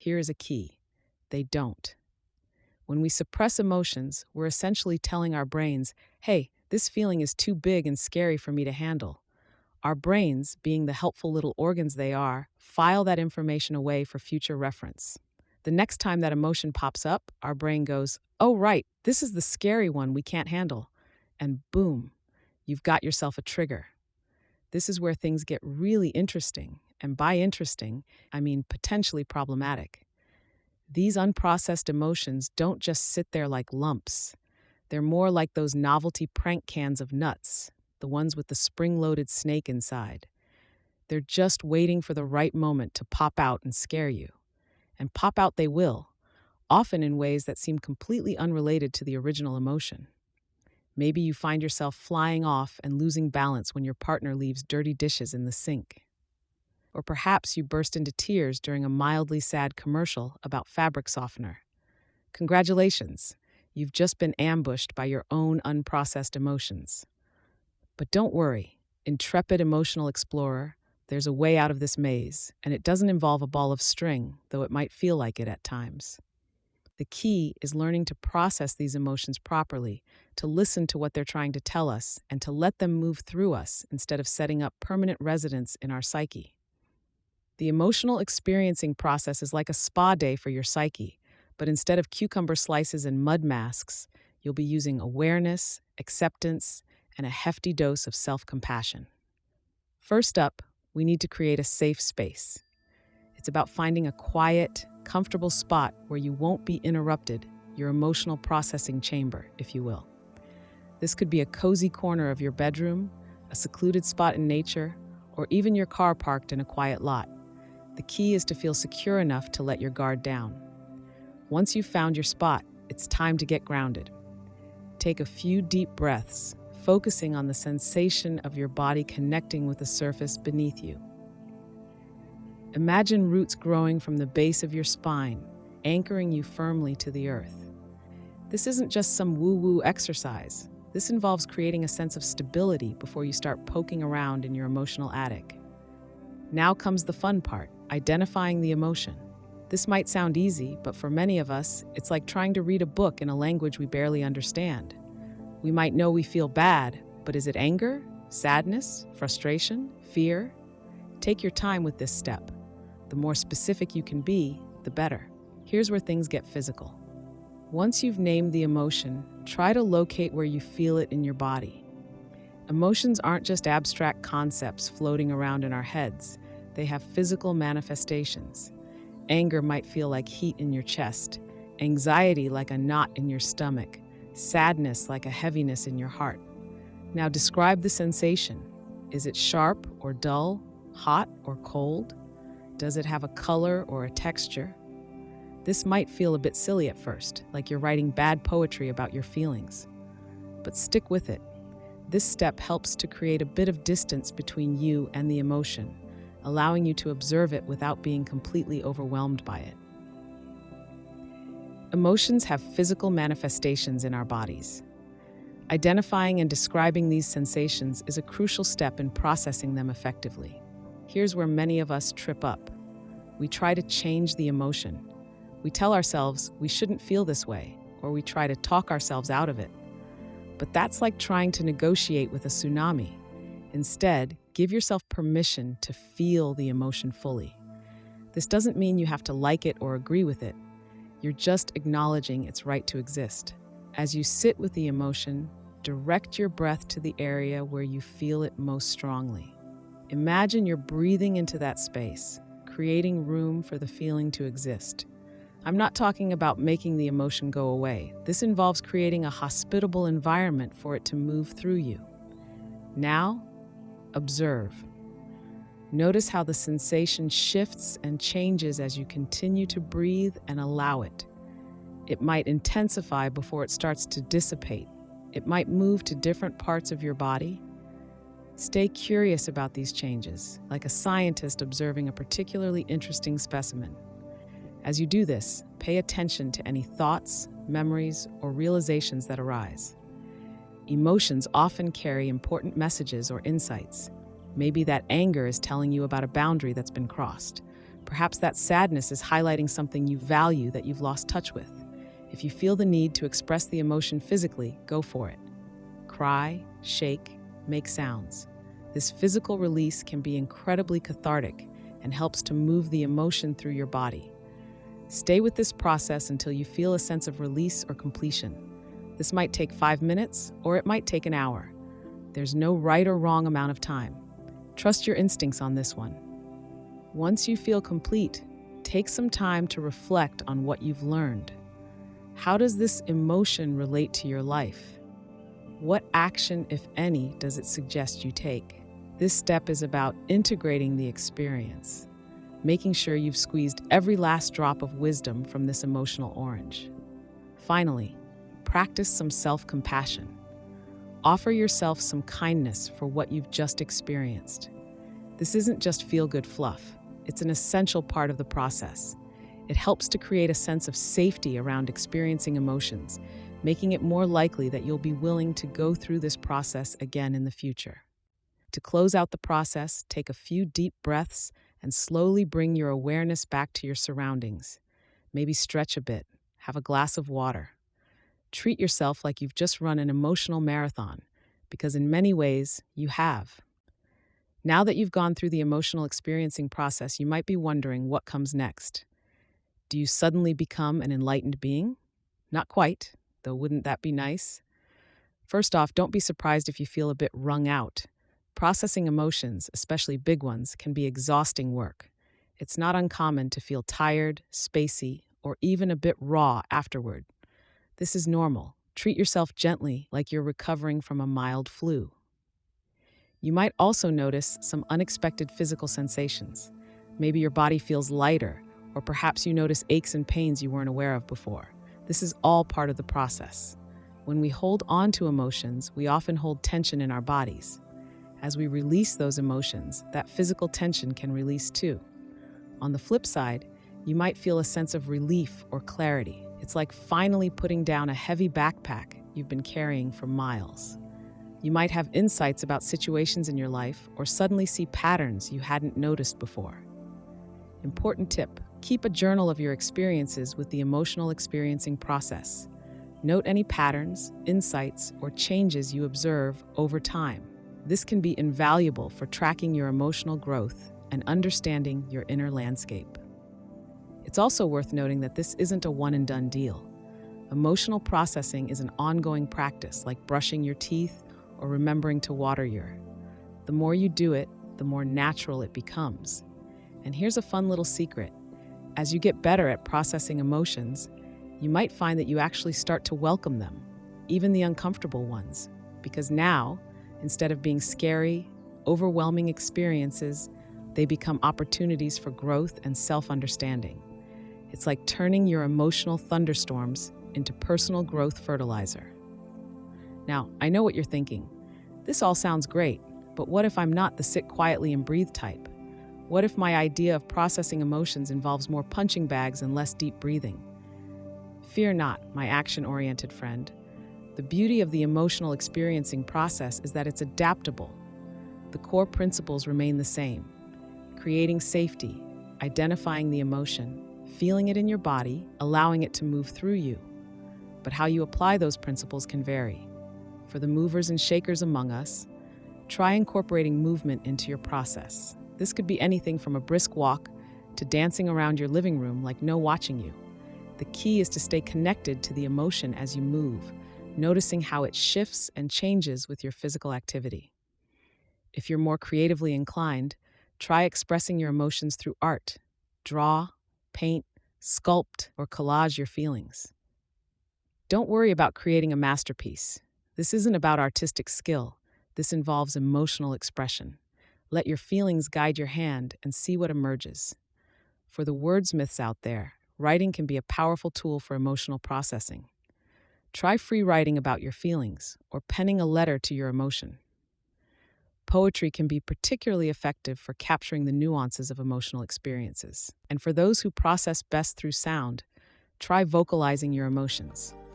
Here is a key: they don't. When we suppress emotions, we're essentially telling our brains, hey, this feeling is too big and scary for me to handle. Our brains, being the helpful little organs they are, file that information away for future reference. The next time that emotion pops up, our brain goes, oh, right, this is the scary one we can't handle. And boom, you've got yourself a trigger. This is where things get really interesting. And by interesting, I mean potentially problematic. These unprocessed emotions don't just sit there like lumps. They're more like those novelty prank cans of nuts, the ones with the spring-loaded snake inside. They're just waiting for the right moment to pop out and scare you. And pop out they will, often in ways that seem completely unrelated to the original emotion. Maybe you find yourself flying off and losing balance when your partner leaves dirty dishes in the sink. Or perhaps you burst into tears during a mildly sad commercial about fabric softener. Congratulations, you've just been ambushed by your own unprocessed emotions. But don't worry, intrepid emotional explorer, there's a way out of this maze, and it doesn't involve a ball of string, though it might feel like it at times. The key is learning to process these emotions properly, to listen to what they're trying to tell us, and to let them move through us instead of setting up permanent residence in our psyche. The emotional experiencing process is like a spa day for your psyche, but instead of cucumber slices and mud masks, you'll be using awareness, acceptance, and a hefty dose of self-compassion. First up, we need to create a safe space. It's about finding a quiet, comfortable spot where you won't be interrupted, your emotional processing chamber, if you will. This could be a cozy corner of your bedroom, a secluded spot in nature, or even your car parked in a quiet lot. The key is to feel secure enough to let your guard down. Once you've found your spot, it's time to get grounded. Take a few deep breaths, focusing on the sensation of your body connecting with the surface beneath you. Imagine roots growing from the base of your spine, anchoring you firmly to the earth. This isn't just some woo-woo exercise. This involves creating a sense of stability before you start poking around in your emotional attic. Now comes the fun part, identifying the emotion. This might sound easy, but for many of us, it's like trying to read a book in a language we barely understand. We might know we feel bad, but is it anger, sadness, frustration, fear? Take your time with this step. The more specific you can be, the better. Here's where things get physical. Once you've named the emotion, try to locate where you feel it in your body. Emotions aren't just abstract concepts floating around in our heads. They have physical manifestations. Anger might feel like heat in your chest, anxiety like a knot in your stomach, sadness like a heaviness in your heart. Now describe the sensation. Is it sharp or dull, hot or cold? Does it have a color or a texture? This might feel a bit silly at first, like you're writing bad poetry about your feelings. But stick with it. This step helps to create a bit of distance between you and the emotion, allowing you to observe it without being completely overwhelmed by it. Emotions have physical manifestations in our bodies. Identifying and describing these sensations is a crucial step in processing them effectively. Here's where many of us trip up. We try to change the emotion. We tell ourselves we shouldn't feel this way, or we try to talk ourselves out of it. But that's like trying to negotiate with a tsunami. Instead, give yourself permission to feel the emotion fully. This doesn't mean you have to like it or agree with it. You're just acknowledging its right to exist. As you sit with the emotion, direct your breath to the area where you feel it most strongly. Imagine you're breathing into that space, creating room for the feeling to exist. I'm not talking about making the emotion go away. This involves creating a hospitable environment for it to move through you. Now, observe. Notice how the sensation shifts and changes as you continue to breathe and allow it. It might intensify before it starts to dissipate. It might move to different parts of your body. Stay curious about these changes, like a scientist observing a particularly interesting specimen. As you do this, pay attention to any thoughts, memories, or realizations that arise. Emotions often carry important messages or insights. Maybe that anger is telling you about a boundary that's been crossed. Perhaps that sadness is highlighting something you value that you've lost touch with. If you feel the need to express the emotion physically, go for it. Cry, shake, make sounds. This physical release can be incredibly cathartic and helps to move the emotion through your body. Stay with this process until you feel a sense of release or completion. This might take 5 minutes, or it might take an hour. There's no right or wrong amount of time. Trust your instincts on this one. Once you feel complete, take some time to reflect on what you've learned. How does this emotion relate to your life? What action, if any, does it suggest you take? This step is about integrating the experience, making sure you've squeezed every last drop of wisdom from this emotional orange. Finally, practice some self-compassion. Offer yourself some kindness for what you've just experienced. This isn't just feel-good fluff. It's an essential part of the process. It helps to create a sense of safety around experiencing emotions, making it more likely that you'll be willing to go through this process again in the future. To close out the process, take a few deep breaths and slowly bring your awareness back to your surroundings. Maybe stretch a bit, have a glass of water. Treat yourself like you've just run an emotional marathon, because in many ways, you have. Now that you've gone through the emotional experiencing process, you might be wondering what comes next. Do you suddenly become an enlightened being? Not quite, though wouldn't that be nice? First off, don't be surprised if you feel a bit wrung out. Processing emotions, especially big ones, can be exhausting work. It's not uncommon to feel tired, spacey, or even a bit raw afterward. This is normal. Treat yourself gently, like you're recovering from a mild flu. You might also notice some unexpected physical sensations. Maybe your body feels lighter, or perhaps you notice aches and pains you weren't aware of before. This is all part of the process. When we hold on to emotions, we often hold tension in our bodies. As we release those emotions, that physical tension can release too. On the flip side, you might feel a sense of relief or clarity. It's like finally putting down a heavy backpack you've been carrying for miles. You might have insights about situations in your life or suddenly see patterns you hadn't noticed before. Important tip: keep a journal of your experiences with the emotional experiencing process. Note any patterns, insights, or changes you observe over time. This can be invaluable for tracking your emotional growth and understanding your inner landscape. It's also worth noting that this isn't a one-and-done deal. Emotional processing is an ongoing practice, like brushing your teeth or remembering to water your. The more you do it, the more natural it becomes. And here's a fun little secret. As you get better at processing emotions, you might find that you actually start to welcome them, even the uncomfortable ones, because now, instead of being scary, overwhelming experiences, they become opportunities for growth and self-understanding. It's like turning your emotional thunderstorms into personal growth fertilizer. Now, I know what you're thinking. This all sounds great, but what if I'm not the sit quietly and breathe type? What if my idea of processing emotions involves more punching bags and less deep breathing? Fear not, my action-oriented friend. The beauty of the emotional experiencing process is that it's adaptable. The core principles remain the same: creating safety, identifying the emotion, feeling it in your body, allowing it to move through you. But how you apply those principles can vary. For the movers and shakers among us, try incorporating movement into your process. This could be anything from a brisk walk to dancing around your living room like no watching you. The key is to stay connected to the emotion as you move, noticing how it shifts and changes with your physical activity. If you're more creatively inclined, try expressing your emotions through art. Draw, paint, sculpt, or collage your feelings. Don't worry about creating a masterpiece. This isn't about artistic skill. This involves emotional expression. Let your feelings guide your hand and see what emerges. For the wordsmiths out there, writing can be a powerful tool for emotional processing. Try free writing about your feelings or penning a letter to your emotion. Poetry can be particularly effective for capturing the nuances of emotional experiences. And for those who process best through sound, try vocalizing your emotions.